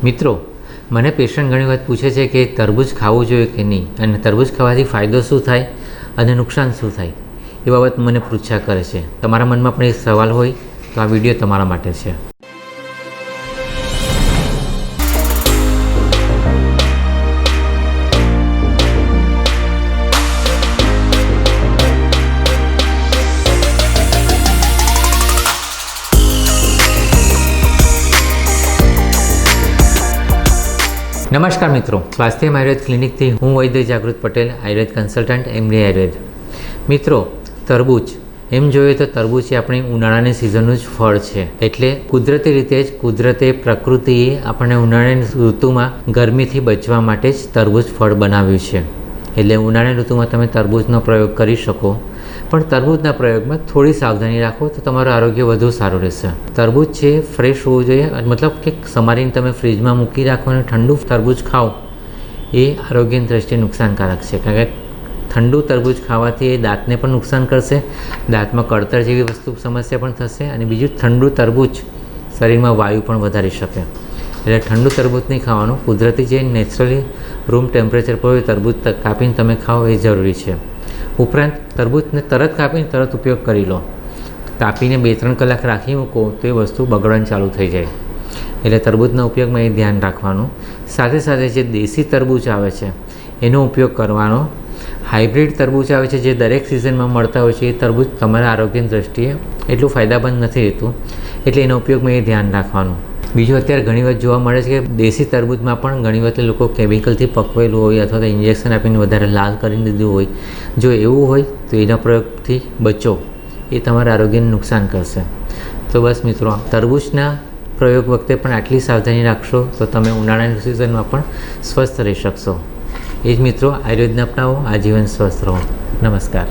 મિત્રો, મને પેશન્ટ ઘણી વખત પૂછે છે કે તરબૂચ ખાવું જોઈએ કે નહીં, અને તરબૂચ ખાવાથી ફાયદો શું થાય અને નુકસાન શું થાય એ બાબત મને પૂછ્યા કરે છે. તમારા મનમાં પણ એક સવાલ હોય તો આ વિડીયો તમારા માટે છે. નમસ્કાર મિત્રો, સ્વાસ્થ્ય આયુર્વેદ ક્લિનિકથી હું વૈદ્ય જાગૃત પટેલ, આયુર્વેદ કન્સલ્ટન્ટ, એમડી આયુર્વેદ. મિત્રો, તરબૂચ એમ જોઈએ તો તરબૂચ એ આપણી ઉનાળાની સિઝનનું જ ફળ છે. એટલે કુદરતી રીતે જ કુદરતે પ્રકૃતિએ આપણને ઉનાળાની ઋતુમાં ગરમીથી બચવા માટે જ તરબૂચ ફળ બનાવ્યું છે. એટલે ઉનાળાની ઋતુમાં તમે તરબૂચનો પ્રયોગ કરી શકો, પણ તરબૂચના પ્રયોગમાં થોડી સાવધાની રાખો તો તમારું આરોગ્ય વધુ સારું રહેશે. તરબૂચ છે ફ્રેશ હોવું જોઈએ, મતલબ કે સમારીને તમે ફ્રીજમાં મૂકી રાખો અને ઠંડુ તરબૂચ ખાઓ એ આરોગ્યની દ્રષ્ટિએ નુકસાનકારક છે. કારણ કે ઠંડુ તરબૂચ ખાવાથી એ દાંતને પણ નુકસાન કરશે, દાંતમાં કળતર જેવી વસ્તુ સમસ્યા પણ થશે, અને બીજું ઠંડુ તરબૂચ શરીરમાં વાયુ પણ વધારી શકે. એટલે ઠંડુ તરબૂચ નહીં ખાવાનું, કુદરતી જે નેચરલી રૂમ ટેમ્પરેચર પર હોય તરબૂચ કાપીને તમે ખાઓ એ જરૂરી છે. ઉપરાંત તરબૂચને તરત કાપીને તરત ઉપયોગ કરી લો. કાપીને 2-3 કલાક રાખી મૂકો તો એ વસ્તુ બગડવાની ચાલુ થઈ જાય. એટલે તરબૂચના ઉપયોગમાં એ ધ્યાન રાખવાનું. સાથે સાથે જે દેશી તરબૂચ આવે છે એનો ઉપયોગ કરવાનો. હાઇબ્રિડ તરબૂચ આવે છે જે દરેક સિઝનમાં મળતા હોય છે, એ તરબૂચ તમારા આરોગ્યની દ્રષ્ટિએ એટલું ફાયદામંદ નથી રહેતું. એટલે એનો ઉપયોગમાં એ ધ્યાન રાખવાનું. બીજું, અત્યારે ઘણી વખત જોવા મળે છે કે દેશી તરબૂચમાં પણ ઘણી વખત લોકો કેમિકલથી પકવેલું હોય અથવા તો ઇન્જેક્શન આપીને વધારે લાલ કરી દીધું હોય. જો એવું હોય તો એના પ્રયોગથી બચો, એ તમારા આરોગ્યને નુકસાન કરશે. તો બસ મિત્રો, તરબૂચના પ્રયોગ વખતે પણ આટલી સાવધાની રાખશો તો તમે ઉનાળાની સિઝનમાં પણ સ્વસ્થ રહી શકશો. એ જ મિત્રો, આયુર્વેદને અપનાવો, આજીવન સ્વસ્થ રહો. નમસ્કાર.